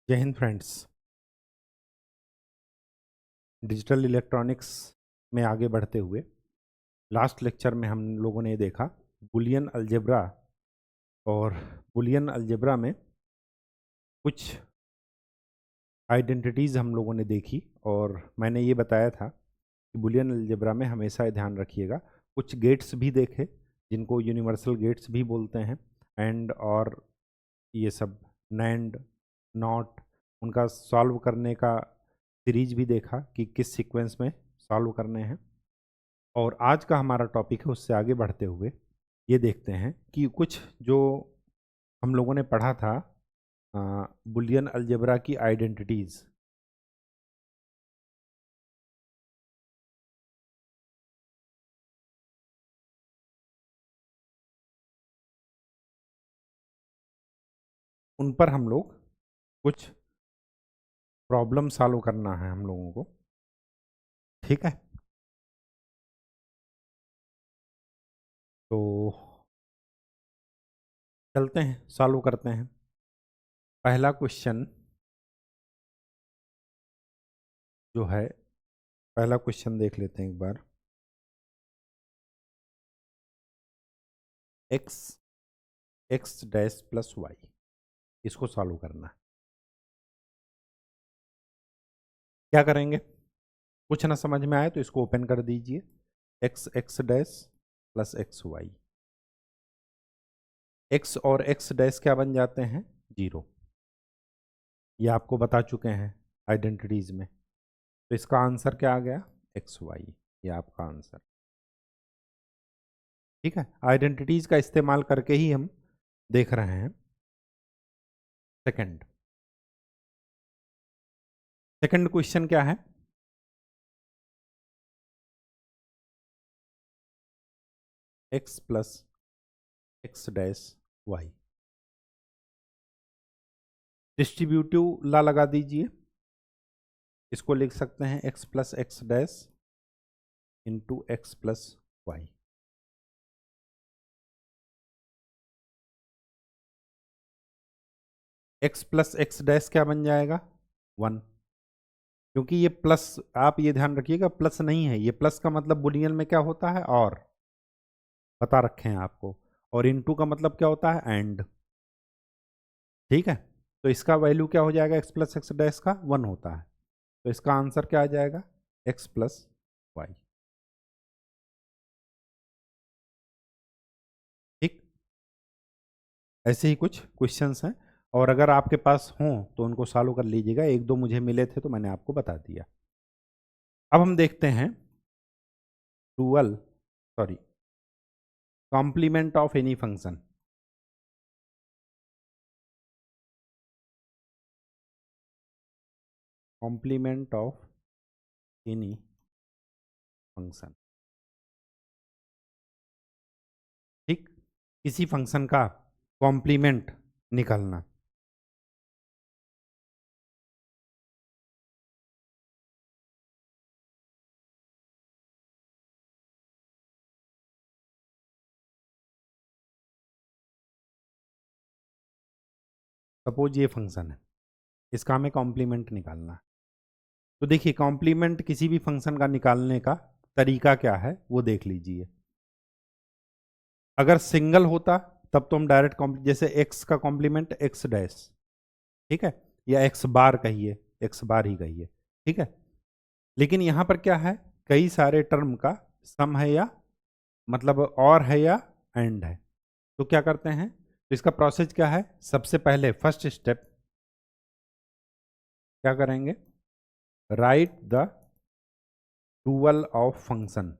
जय Hind friends. Digital electronics में आगे बढ़ते हुए लास्ट लेक्चर में हम लोगों ने देखा बुलियन अलजेब्रा। और बुलियन अलजेब्रा में कुछ आइडेंटिटीज़ हम लोगों ने देखी और मैंने ये बताया था कि बुलियन अलजेब्रा में हमेशा ये ध्यान रखिएगा कुछ गेट्स भी देखे जिनको यूनिवर्सल गेट्स भी बोलते हैं। एंड और ये सब नैंड नॉट उनका सॉल्व करने का सीरीज भी देखा कि किस सीक्वेंस में सॉल्व करने हैं। और आज का हमारा टॉपिक है उससे आगे बढ़ते हुए ये देखते हैं कि कुछ जो हम लोगों ने पढ़ा था बुलियन अलजेब्रा की आइडेंटिटीज़। उन पर हम लोग कुछ प्रॉब्लम सॉल्व करना है हम लोगों को। ठीक है, तो चलते हैं सॉल्व करते हैं। पहला क्वेश्चन जो है, पहला क्वेश्चन देख लेते हैं एक बार। X x dash plus y, इसको सॉल्व करना है। क्या करेंगे, कुछ ना समझ में आए तो इसको ओपन कर दीजिए। X x dash plus x y, x और एक्स डैश क्या बन जाते हैं, जीरो। ये आपको बता चुके हैं आइडेंटिटीज में। तो इसका आंसर क्या आ गया, एक्स वाई। ये आपका आंसर। ठीक है, आइडेंटिटीज का इस्तेमाल करके ही हम देख रहे हैं। सेकंड सेकंड क्वेश्चन क्या है, x plus x dash y. Distributive law लगा दीजिए। इसको लिख सकते हैं x plus x dash into x plus y. X plus x dash क्या बन जाएगा, वन। क्योंकि ये प्लस, आप ये ध्यान रखिएगा प्लस नहीं है, ये प्लस का मतलब बुलियन में क्या होता है, और बता रखे हैं आपको। और इनटू का मतलब क्या होता है, एंड। ठीक है, तो इसका वैल्यू क्या हो जाएगा, एक्स प्लस एक्स डैश का वन होता है। तो इसका आंसर क्या आ जाएगा, एक्स प्लस वाई। ठीक, ऐसे ही कुछ क्वेश्चंस हैं और अगर आपके पास हों तो उनको सॉल्व कर लीजिएगा। एक दो मुझे मिले थे तो मैंने आपको बता दिया। अब हम देखते हैं dual, sorry, complement of any function. Complement of any function. ठीक, किसी फंक्शन का कॉम्प्लीमेंट निकालना। सपोज ये फंक्शन है, इसका हमें कॉम्प्लीमेंट निकालना है। तो देखिए कॉम्प्लीमेंट किसी भी फंक्शन का निकालने का तरीका क्या है वो देख लीजिए। अगर सिंगल होता तब तो हम डायरेक्ट जैसे एक्स का कॉम्प्लीमेंट एक्स डैश, ठीक है, या एक्स बार कहिए, एक्स बार ही कहिए। ठीक है, लेकिन यहां पर क्या है, कई सारे टर्म का सम है, या मतलब और है, या एंड है। तो क्या करते हैं, तो इसका प्रोसेस क्या है, सबसे पहले फर्स्ट स्टेप क्या करेंगे, right the dual of function.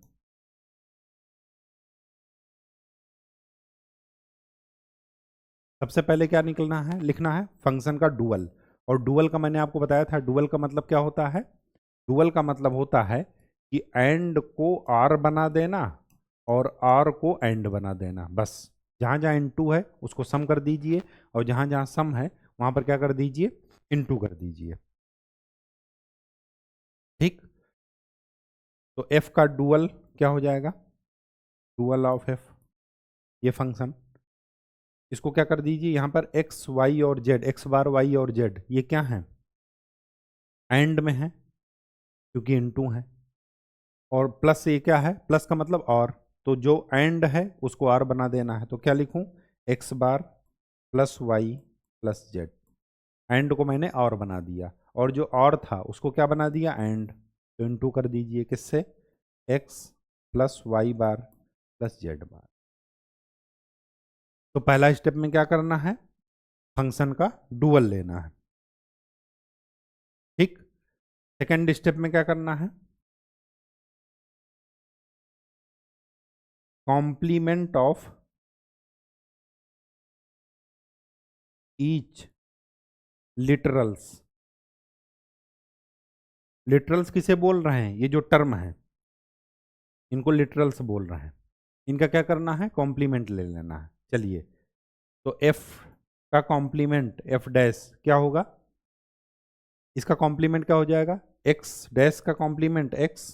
सबसे पहले क्या निकलना है, लिखना है फंक्शन का डुअल। और डुअल का मैंने आपको बताया था, डुअल का मतलब क्या होता है, डुअल का मतलब होता है कि एंड को आर बना देना और आर को एंड बना देना। बस जहां जहां इनटू है उसको सम कर दीजिए, और जहां जहां सम है वहां पर क्या कर दीजिए, इनटू कर दीजिए। ठीक, तो एफ का डुअल क्या हो जाएगा, डुअल ऑफ एफ, ये फंक्शन। इसको क्या कर दीजिए, यहाँ पर एक्स वाई और जेड, एक्स बार वाई और जेड ये क्या है, एंड में है क्योंकि इनटू है, और प्लस ये क्या है, प्लस का मतलब और, तो जो एंड है उसको आर बना देना है, तो क्या लिखूं, x bar plus y plus z, and को मैंने और बना दिया, और जो और था उसको क्या बना दिया, एंड, तो इनटू कर दीजिए किससे, एक्स प्लस वाई बार प्लस जेड बार। तो पहला स्टेप में क्या करना है, फंक्शन का डुअल लेना है, ठीक। सेकेंड स्टेप में क्या करना है, complement of each literals. Literals किसे बोल रहे हैं, ये जो टर्म है इनको लिटरल्स बोल रहे हैं, इनका क्या करना है, कॉम्प्लीमेंट ले लेना है। चलिए, तो एफ का कॉम्प्लीमेंट एफ डैश क्या होगा, इसका कॉम्प्लीमेंट क्या हो जाएगा, एक्स डैश का कॉम्प्लीमेंट एक्स,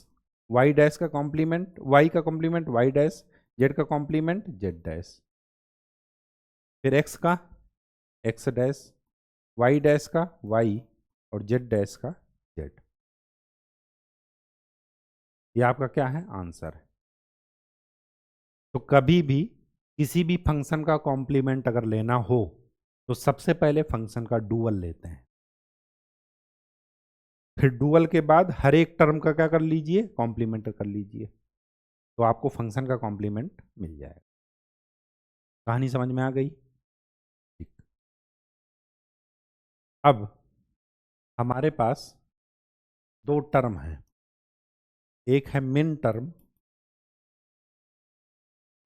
वाई डैश का कॉम्प्लीमेंट वाई का कॉम्प्लीमेंट वाई डैश, जेड का कॉम्प्लीमेंट जेड डैश, फिर एक्स का एक्स डैश, वाई डैश का वाई, और जेड डैश का जेड। ये आपका क्या है, आंसर है। तो कभी भी किसी भी फंक्शन का कॉम्प्लीमेंट अगर लेना हो तो सबसे पहले फंक्शन का डुअल लेते हैं, फिर डुअल के बाद हर एक टर्म का क्या कर लीजिए, कॉम्प्लीमेंट कर लीजिए, तो आपको फंक्शन का कॉम्प्लीमेंट मिल जाएगा। कहानी समझ में आ गई, ठीक। अब हमारे पास दो टर्म है, एक है मिन टर्म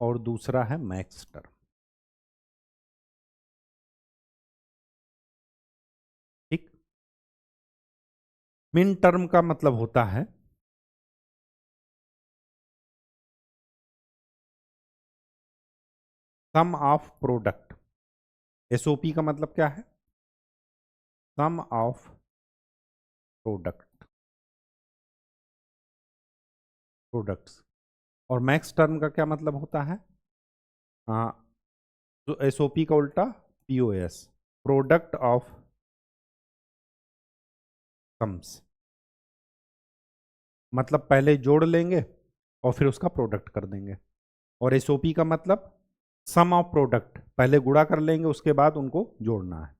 और दूसरा है मैक्स टर्म, ठीक। मिन टर्म का मतलब होता है सम ऑफ प्रोडक्ट, एसओपी का मतलब क्या है, सम ऑफ प्रोडक्ट, प्रोडक्ट्स। और मैक्स टर्म का क्या मतलब होता है, तो एसओपी का उल्टा पीओएस, प्रोडक्ट ऑफ सम्स, मतलब पहले जोड़ लेंगे और फिर उसका प्रोडक्ट कर देंगे, और एसओपी का मतलब सम ऑफ प्रोडक्ट, पहले गुणा कर लेंगे उसके बाद उनको जोड़ना है,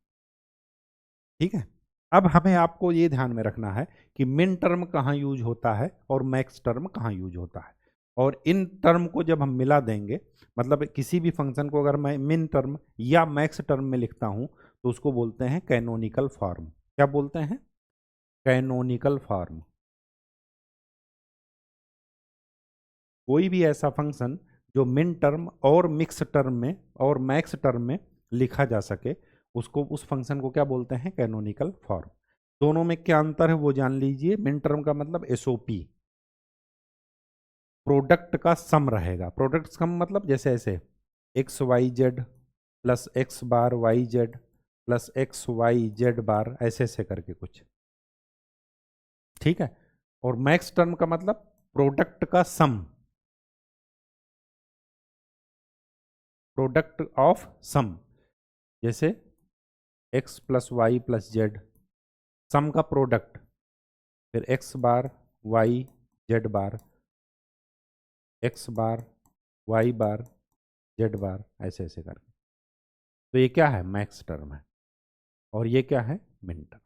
ठीक है। अब हमें आपको ये ध्यान में रखना है कि मिन टर्म कहाँ यूज होता है और मैक्स टर्म कहाँ यूज होता है, और इन टर्म को जब हम मिला देंगे, मतलब किसी भी फंक्शन को अगर मैं मिन टर्म या मैक्स टर्म में लिखता हूं तो उसको बोलते हैं कैनोनिकल फॉर्म। क्या बोलते हैं, कैनोनिकल फॉर्म। कोई भी ऐसा फंक्शन जो मिन टर्म और मिक्स टर्म में और मैक्स टर्म में लिखा जा सके, उसको, उस फंक्शन को क्या बोलते हैं, कैनोनिकल फॉर्म। दोनों में क्या अंतर है वो जान लीजिए, मिन टर्म का मतलब एसओपी, प्रोडक्ट का सम रहेगा, प्रोडक्ट सम मतलब जैसे ऐसे x y z plus x bar y z plus x y z bar, ऐसे ऐसे करके कुछ, ठीक है। और मैक्स टर्म का मतलब प्रोडक्ट का सम, प्रोडक्ट ऑफ सम, जैसे x plus y plus z, sum का प्रोडक्ट, फिर x bar y z bar, x bar y bar z bar, ऐसे ऐसे करके। तो ये क्या है, मैक्स टर्म है, और ये क्या है, मिन टर्म।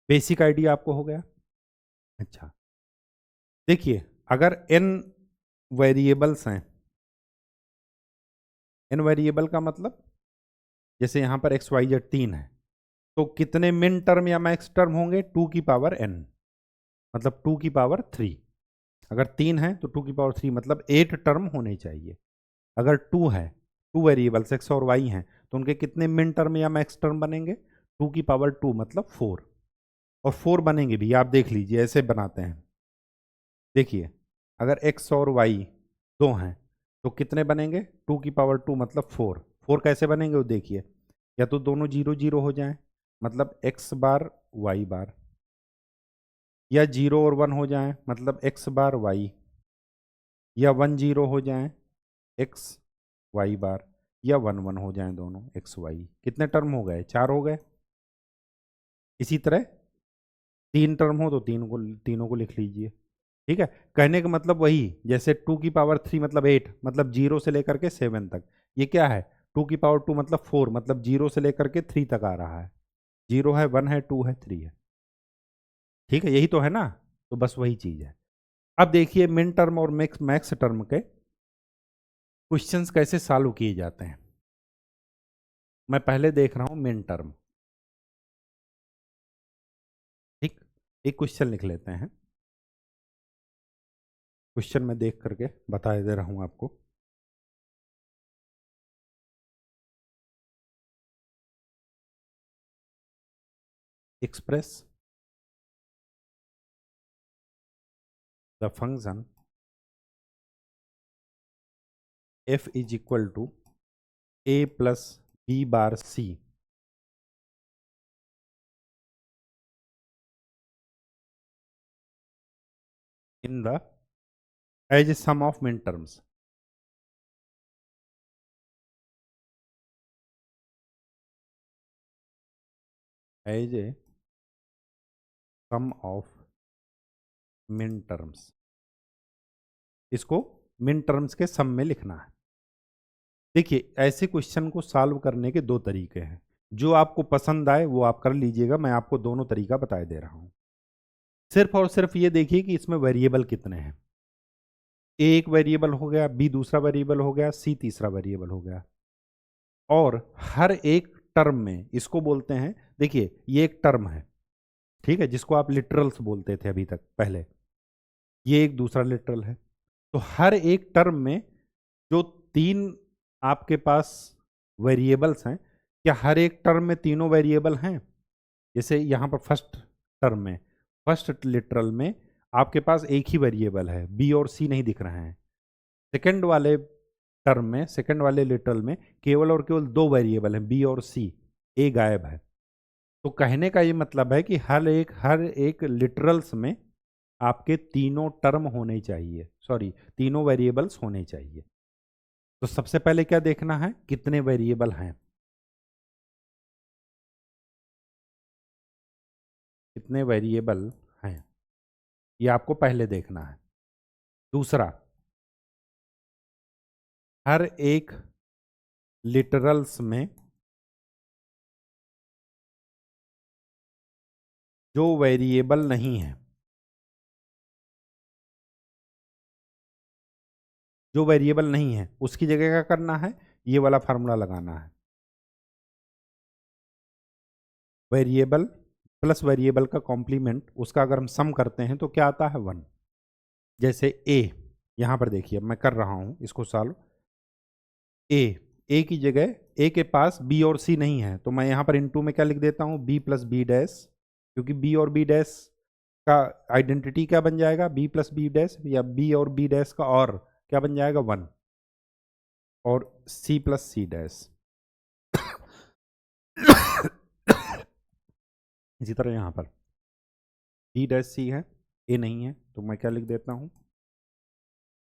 बेसिक आइडिया आपको हो गया। अच्छा, देखिए, अगर n वेरिएबल्स हैं, n वेरिएबल का मतलब जैसे यहाँ पर एक्स वाई जेड 3 है, तो कितने मिन टर्म या मैक्स टर्म होंगे, 2 की पावर n, मतलब 2 की पावर 3। अगर 3 है तो 2 की पावर 3 मतलब 8 टर्म होने चाहिए। अगर 2 है, 2 वेरिएबल्स एक्स और वाई हैं, तो उनके कितने मिन टर्म या मैक्स टर्म बनेंगे, 2 की पावर 2 मतलब 4, और 4 बनेंगे भी, आप देख लीजिए ऐसे बनाते हैं। देखिए, अगर एक्स और वाई दो हैं तो कितने बनेंगे, 2 की पावर 2 मतलब 4, 4 कैसे बनेंगे वो देखिए, या तो दोनों जीरो जीरो हो जाएं मतलब एक्स बार वाई बार, या जीरो और 1 हो जाएं मतलब एक्स बार वाई, या 1 0 हो जाएं एक्स वाई बार, या 1 1 हो जाएं दोनों एक्स वाई। कितने टर्म हो गए? 4 हो गए। इसी तरह 3 टर्म हो तो तीनों को लिख लीजिए। ठीक है, कहने का मतलब वही, जैसे 2 की पावर 3 मतलब 8, मतलब 0 से लेकर के 7 तक। ये क्या है? 2 की पावर 2 मतलब 4, मतलब 0 से लेकर के 3 तक आ रहा है। 0 है, 1 है, 2 है, 3 है। ठीक है, यही तो है ना। तो बस वही चीज है। अब देखिए मिन टर्म और मैक्स मैक्स टर्म के क्वेश्चंस कैसे सॉल्व किए जाते हैं। मैं पहले देख रहा हूं मिन टर्म। ठीक, एक क्वेश्चन लिख लेते हैं। क्वेश्चन में देख करके बता दे रहा हूं आपको। Express the function f is equal to a plus b bar c in the as a sum of minterms. As a sum of minterms, इसको मिन टर्म्स के सम में लिखना है। देखिए ऐसे क्वेश्चन को सॉल्व करने के दो तरीके हैं। जो आपको पसंद आए वो आप कर लीजिएगा, मैं आपको दोनों तरीका बता दे रहा हूं। सिर्फ और सिर्फ ये देखिए कि इसमें वेरिएबल कितने हैं। ए एक वेरिएबल हो गया, बी दूसरा वेरिएबल हो गया, सी तीसरा वेरिएबल हो गया। और हर एक टर्म में, इसको बोलते हैं, देखिए ये एक टर्म है, ठीक है, जिसको आप लिटरल्स बोलते थे अभी तक पहले। ये एक दूसरा लिटरल है। तो हर एक टर्म में जो 3 आपके पास वेरिएबल्स हैं, क्या हर एक टर्म में तीनों वेरिएबल हैं? जैसे यहां पर फर्स्ट टर्म में, फर्स्ट लिटरल में आपके पास एक ही वेरिएबल है, बी और सी नहीं दिख रहे हैं। सेकंड वाले टर्म में, सेकंड वाले लिटरल में केवल और केवल 2 वेरिएबल हैं, बी और सी, ए गायब है। तो कहने का ये मतलब है कि हर एक लिटरल्स में आपके तीनों टर्म होने चाहिए, सॉरी तीनों वेरिएबल्स होने चाहिए। तो सबसे पहले क्या देखना है? कितने वेरिएबल हैं, कितने वेरिएबल हैं, ये आपको पहले देखना है। दूसरा, हर एक लिटरल्स में जो वेरिएबल नहीं है, जो वेरिएबल नहीं है उसकी जगह क्या करना है? ये वाला फार्मूला लगाना है। वेरिएबल प्लस वेरिएबल का कॉम्प्लीमेंट, उसका अगर हम सम करते हैं तो क्या आता है? 1। जैसे ए, यहां पर देखिए मैं कर रहा हूं इसको सॉल्व। ए, ए की जगह, ए के पास बी और सी नहीं है, तो मैं यहां पर इनटू में क्या लिख देता हूं? बी प्लस बी डैश, क्योंकि बी और बी डैश का आइडेंटिटी क्या बन जाएगा? बी प्लस बी डैश, या बी और बी डैश का और क्या बन जाएगा? 1। और सी प्लस सी डैश। इसी तरह यहां पर बी डैश सी है, ए नहीं है, तो मैं क्या लिख देता हूं?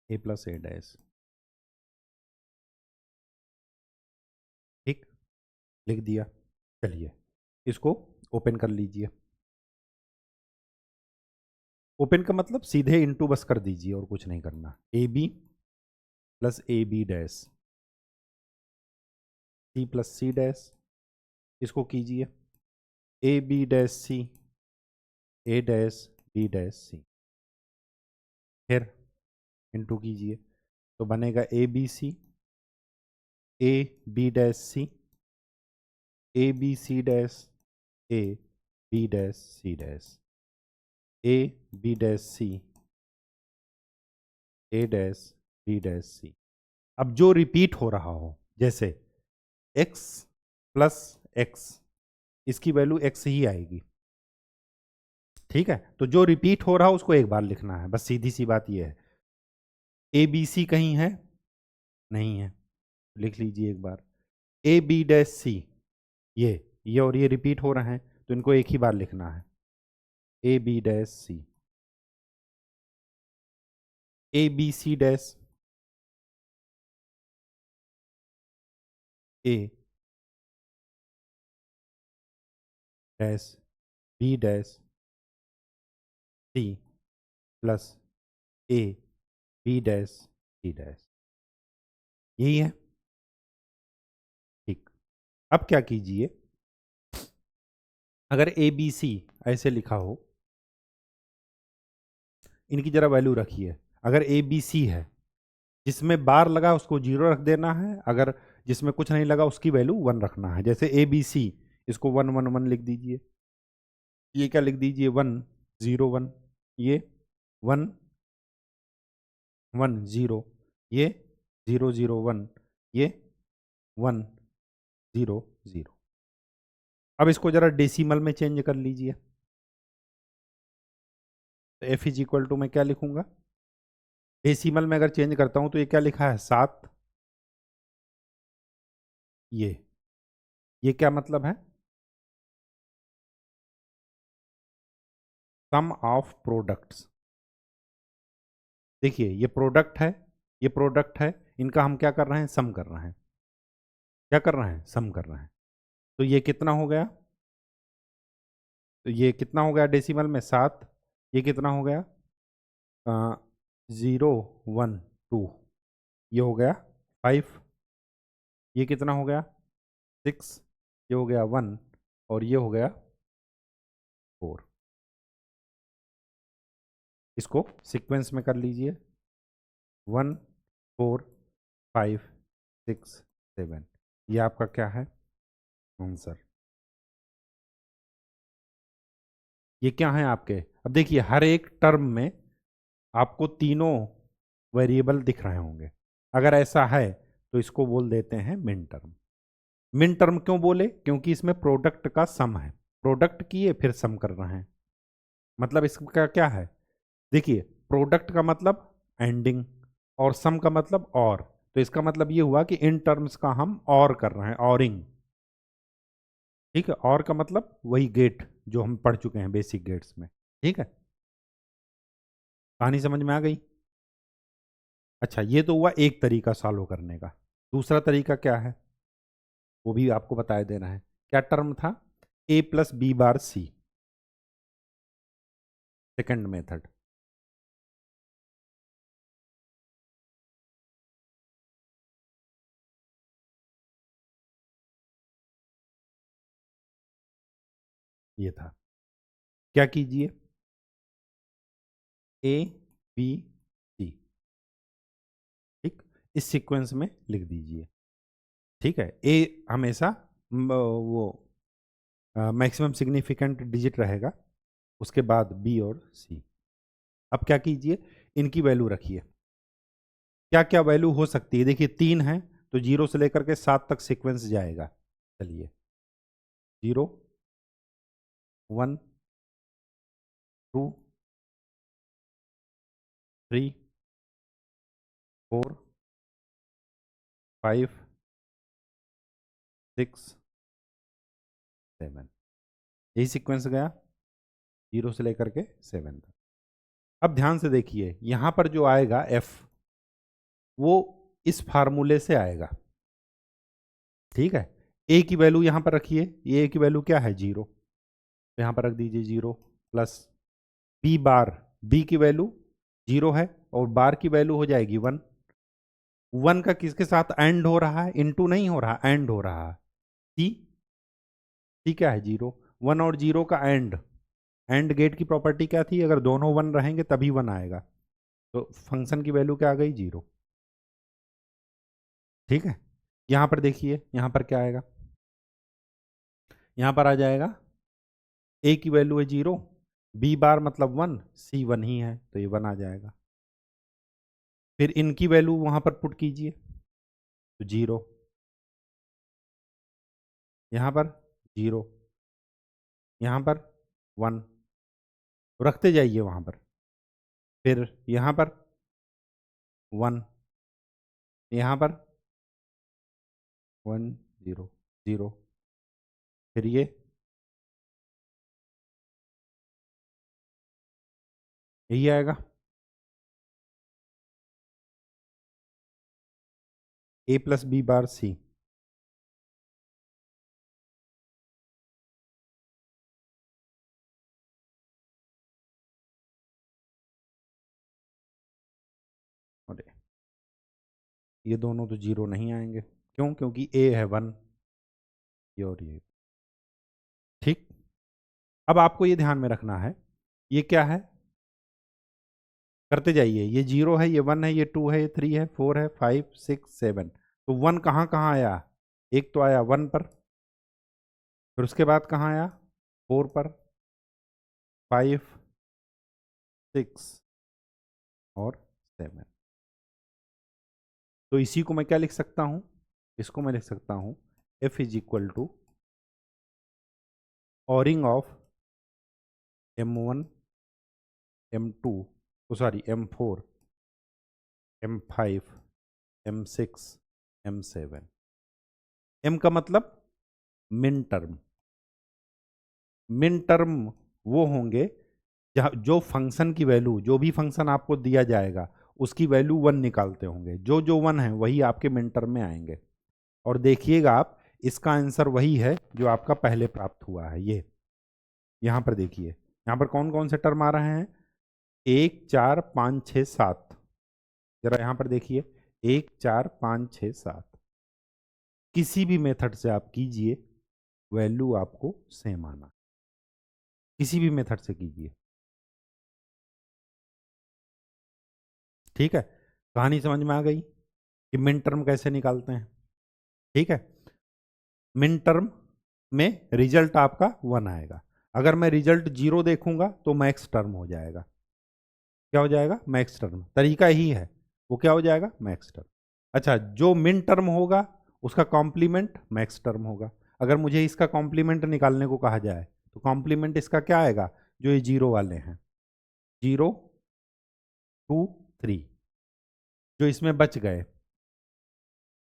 ए प्लस ए डैश। ठीक, लिख दिया। चलिए इसको ओपन कर लीजिए। ओपन का मतलब सीधे इनटू बस कर दीजिए और कुछ नहीं करना। A b plus a b dash, c plus c dash, इसको कीजिए। A b dash c, a dash b dash c, फिर इनटू कीजिए, तो बनेगा a b c, a b dash c, a b c dash, a b dash c dash, a b dash c, a dash b dash c. अब जो repeat हो रहा हो, जैसे x प्लस एक्स, इसकी वैल्यू x ही आएगी। ठीक है, तो जो रिपीट हो रहा हो उसको एक बार लिखना है, बस सीधी सी बात यह है। ए बी सी कहीं है? नहीं है, लिख लीजिए एक बार। ए बी डैश सी, ये और ये रिपीट हो रहे हैं, तो इनको एक ही बार लिखना है। A b dash c, a b c dash, a dash b dash c plus a b dash c dash, यही है। ठीक, अब क्या कीजिए, अगर ए बी सी ऐसे लिखा हो, इनकी जरा वैल्यू रखिए। अगर ए बी सी है, जिसमें बार लगा उसको जीरो रख देना है, अगर जिसमें कुछ नहीं लगा उसकी वैल्यू वन रखना है। जैसे ए बी सी, इसको वन वन वन लिख दीजिए, ये क्या लिख दीजिए, वन जीरो वन, ये वन वन जीरो, ये जीरो जीरो वन, ये वन जीरो जीरो। अब इसको जरा डेसिमल में चेंज कर लीजिए, तो एफ इज इक्वल टू मैं क्या लिखूंगा, डेसिमल में अगर चेंज करता हूं तो ये क्या लिखा है, 7। ये क्या मतलब है, सम ऑफ प्रोडक्ट्स। देखिए ये प्रोडक्ट है, ये प्रोडक्ट है, इनका हम क्या कर रहे हैं, सम कर रहे हैं। क्या कर रहे हैं, सम कर रहे हैं। तो ये कितना हो गया, तो ये कितना हो गया डेसिमल में, 7। ये कितना हो गया, 0 1 2, ये हो गया 5। ये कितना हो गया, 6। ये हो गया 1, और ये हो गया 4। इसको सीक्वेंस में कर लीजिए, 1 4 5 6 7, ये आपका क्या है, आंसर। ये क्या है आपके, अब देखिए हर एक टर्म में आपको तीनों वेरिएबल दिख रहे होंगे। अगर ऐसा है तो इसको बोल देते हैं मिन टर्म। मिन टर्म क्यों बोले, क्योंकि इसमें प्रोडक्ट का सम है, प्रोडक्ट किए फिर सम कर रहे हैं। मतलब इसका क्या है, देखिए प्रोडक्ट का मतलब एंडिंग, और सम का मतलब और, तो इसका मतलब ये हुआ कि इन टर्म्स का हम और कर रहे हैं, औरिंग। ठीक है, और का मतलब वही गेट जो हम पढ़ चुके हैं बेसिक गेट्स में। ठीक है, कहानी समझ में आ गई। अच्छा, ये तो हुआ एक तरीका सॉल्व करने का। दूसरा तरीका क्या है, वो भी आपको बताए देना है। क्या टर्म था, ए प्लस बी बार सी, सेकेंड मेथड। ये था, क्या कीजिए, ए बी सी, ठीक, इस सीक्वेंस में लिख दीजिए। ठीक है, ए हमेशा वो मैक्सिमम सिग्निफिकेंट डिजिट रहेगा, उसके बाद बी और सी। अब क्या कीजिए, इनकी वैल्यू रखिए। क्या क्या वैल्यू हो सकती है, देखिए 3 है, तो 0 से लेकर के 7 तक सीक्वेंस जाएगा। चलिए, 0 1 2 3 4 5 6 7, यही सीक्वेंस गया 0 से लेकर के 7 तक। अब ध्यान से देखिए, यहां पर जो आएगा एफ, वो इस फार्मूले से आएगा। ठीक है, ए की वैल्यू यहां पर रखिए, ये ए की वैल्यू क्या है, 0, तो यहां पर रख दीजिए 0 प्लस बी बार, बी की वैल्यू 0 है, और बार की वैल्यू हो जाएगी 1। 1 का किसके साथ एंड हो रहा है, इनटू नहीं हो रहा, एंड हो रहा है। सी, सी क्या है, 0। 1 और 0 का एंड, एंड गेट की प्रॉपर्टी क्या थी, अगर दोनों 1 रहेंगे तभी 1 आएगा, तो फंक्शन की वैल्यू क्या आ गई, 0। ठीक है, यहां पर देखिए, यहां पर क्या आएगा, यहां पर आ जाएगा ए की वैल्यू है 0, बी बार मतलब 1, सी 1 ही है, तो ये 1 आ जाएगा। फिर इनकी वैल्यू वहां पर पुट कीजिए, तो 0, यहां पर 0, यहां पर 1, रखते जाइए वहां पर। फिर यहां पर 1, यहां पर 1 0 0, फिर ये यही आएगा, ए प्लस बी बार सी। अरे ये दोनों तो जीरो नहीं आएंगे, क्यों? क्योंकि ए है 1, ये और ये। ठीक, अब आपको ये ध्यान में रखना है, ये क्या है, करते जाइए, ये जीरो है, ये 1 है, ये 2 है, ये 3 है, 4 है, 5 6 7। तो 1 कहाँ कहाँ आया? एक तो आया 1 पर, फिर उसके बाद कहाँ आया? 4 पर, 5 6 और 7। तो इसी को मैं क्या लिख सकता हूं? इसको मैं लिख सकता हूं F is equal to oring of M1 M2, sorry M4 M5 M6 M7। M का मतलब मिन टर्म। मिन टर्म वो होंगे जहाँ जो फंक्शन की वैल्यू, जो भी फंक्शन आपको दिया जाएगा उसकी वैल्यू 1 निकालते होंगे, जो जो 1 है वही आपके मिन टर्म में आएंगे। और देखिएगा आप, इसका आंसर वही है जो आपका पहले प्राप्त हुआ है। ये यहाँ पर देखिए, यहाँ पर कौन कौन से टर्म आ रहे हैं? 1 4 5 6 7। जरा यहाँ पर देखिए, 1 4 5 6 7। किसी भी मेथड से आप कीजिए, वैल्यू आपको सेम आना, किसी भी मेथड से कीजिए। ठीक है, कहानी समझ में आ गई कि मिन टर्म कैसे निकालते हैं? ठीक है, मिन टर्म में रिजल्ट आपका 1 आएगा। अगर मैं रिजल्ट 0 देखूंगा तो मैक्स टर्म हो जाएगा। क्या हो जाएगा? Max term. तरीका ही है, वो क्या हो जाएगा? Max term. अच्छा, जो मिन टर्म होगा उसका कॉम्प्लीमेंट मैक्स टर्म होगा। अगर मुझे इसका कॉम्प्लीमेंट निकालने को कहा जाए तो कॉम्प्लीमेंट इसका क्या आएगा? जो ये जीरो वाले हैं, 0 2 3, जो इसमें बच गए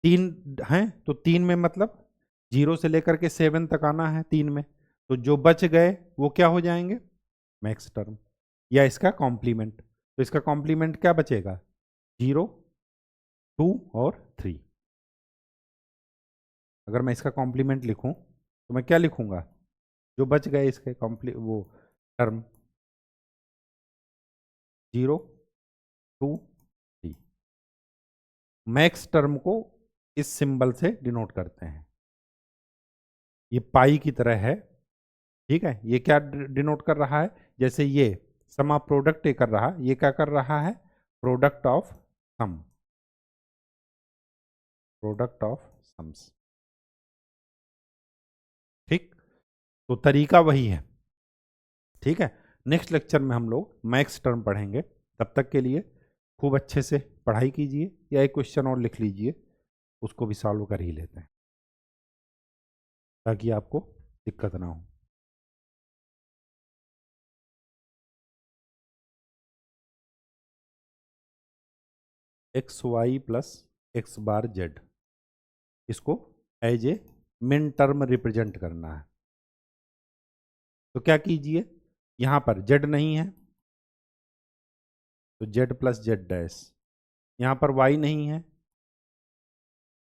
3 हैं, तो 3 में मतलब 0 से लेकर के 7 तक आना है 3 में, तो जो बच गए वो क्या हो जाएंगे? मैक्स टर्म या इसका कॉम्प्लीमेंट। तो इसका कॉम्प्लीमेंट क्या बचेगा? 0 2 और 3। अगर मैं इसका कॉम्प्लीमेंट लिखूं तो मैं क्या लिखूंगा? जो बच गए इसके वो टर्म, 0 2 3। मैक्स टर्म को इस सिंबल से डिनोट करते हैं, ये पाई की तरह है। ठीक है, ये क्या डिनोट कर रहा है? जैसे ये सम प्रोडक्ट ये कर रहा है, ये क्या कर रहा है? Product of sum, product of sums. ठीक, तो तरीका वही है। ठीक है, नेक्स्ट लेक्चर में हम लोग मैक्स टर्म पढ़ेंगे। तब तक के लिए खूब अच्छे से पढ़ाई कीजिए, या एक क्वेश्चन और लिख लीजिए, उसको भी सॉल्व कर ही लेते हैं ताकि आपको दिक्कत ना हो। X y plus x bar z, इसको as a minterm represent करना है। तो क्या कीजिए, यहाँ पर जेड नहीं है तो जेड प्लस जेड डैश, यहाँ पर वाई नहीं है,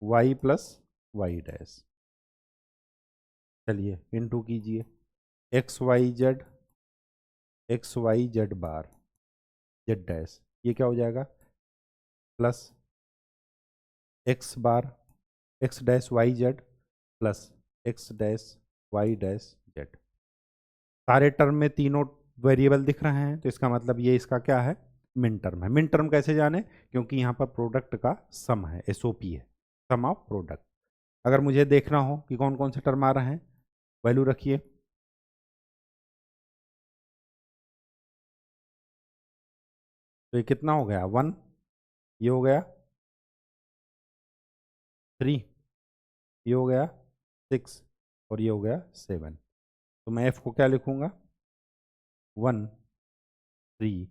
वाई प्लस वाई डैश। चलिए इनटू कीजिए, x y z bar z dash, ये क्या हो जाएगा? Plus x bar x dash y z plus x dash y dash z. सारे टर्म में तीनों वेरिएबल दिख रहे हैं, तो इसका मतलब ये इसका क्या है? मिन टर्म है। मिन टर्म कैसे जाने? क्योंकि यहाँ पर प्रोडक्ट का सम है, एसओपी है, सम ऑफ प्रोडक्ट। अगर मुझे देखना हो कि कौन कौन से टर्म आ रहे हैं, वैल्यू रखिए। तो ये कितना हो गया? 1, ये हो गया 3, ये हो गया 6 और ये हो गया 7। तो मैं एफ को क्या लिखूंगा? 1 3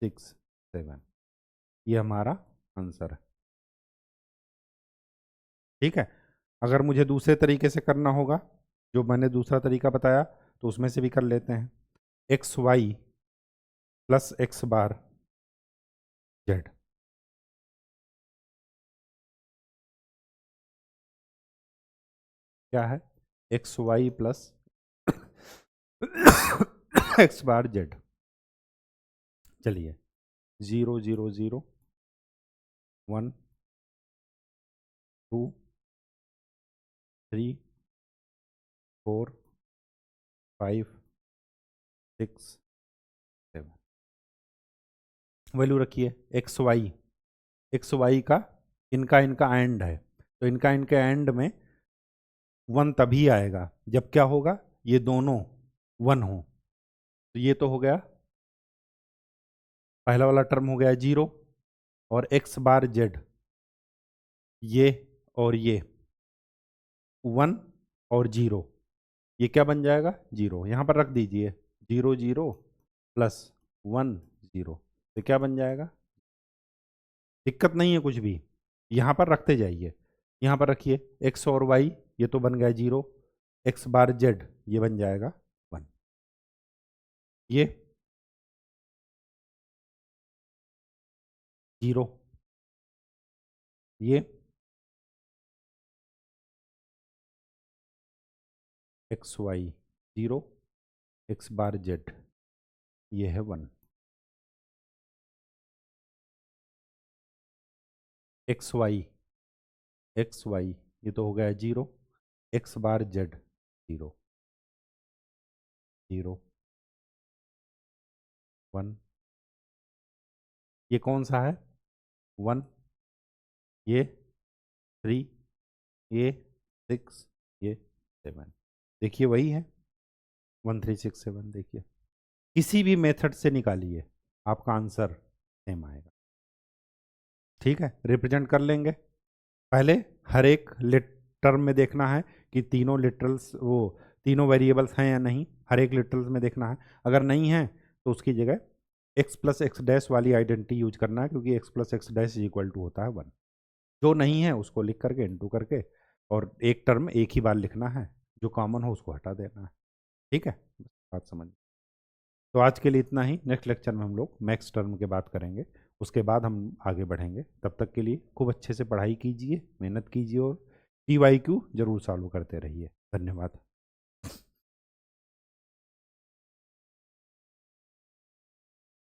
6 7, ये हमारा आंसर है। ठीक है, अगर मुझे दूसरे तरीके से करना होगा, जो मैंने दूसरा तरीका बताया, तो उसमें से भी कर लेते हैं। X y plus x bar Z, क्या है? X y plus x bar Z. चलिए 0 0 0 1 2 3 4 5 6 7 वैल्यू रखिए। एक्स वाई का इनका एंड है, तो इनका एंड में 1 तभी आएगा जब क्या होगा, ये दोनों 1 हो। तो ये तो हो गया पहला वाला टर्म, हो गया 0, और एक्स बार जेड ये और ये 1 और 0, ये क्या बन जाएगा 0, यहाँ पर रख दीजिए 0 0 प्लस 1 0, तो क्या बन जाएगा, दिक्कत नहीं है कुछ भी, यहाँ पर रखते जाइए। यहाँ पर रखिए एक्स और वाई, ये तो बन गया 0, एक्स बार जेड ये बन जाएगा 1, ये 0, ये x Y 0, x bar Z ये है 1, एक्स वाई ये तो हो गया 0, एक्स बार जेड 0 0 1, ये कौन सा है 1, ये 3, ये 6, ये 7, देखिए वही है 1 3 6 7, देखिए किसी भी मेथड से निकालिए आपका आंसर सेम आएगा। ठीक है, रिप्रेजेंट कर लेंगे। पहले हर एक टर्म में देखना है कि तीनों लिटरल्स वो तीनों वेरिएबल्स हैं या नहीं, हर एक लिटरल्स में देखना है। अगर नहीं है तो उसकी जगह x प्लस एक्स डैश वाली आइडेंटिटी यूज करना है, क्योंकि x plus x dash equal to होता है 1। जो नहीं है उसको लिख करके इनटू करके, और एक टर्म एक ही बार लिखना है, जो कॉमन हो उसको हटा देना है। ठीक है, बात समझ। तो आज के लिए इतना ही। नेक्स्ट लेक्चर में हम लोग मैक्स टर्म के बात करेंगे, उसके बाद हम आगे बढ़ेंगे। तब तक के लिए खूब अच्छे से पढ़ाई कीजिए, मेहनत कीजिए, और PYQ जरूर सॉल्व करते रहिए। धन्यवाद।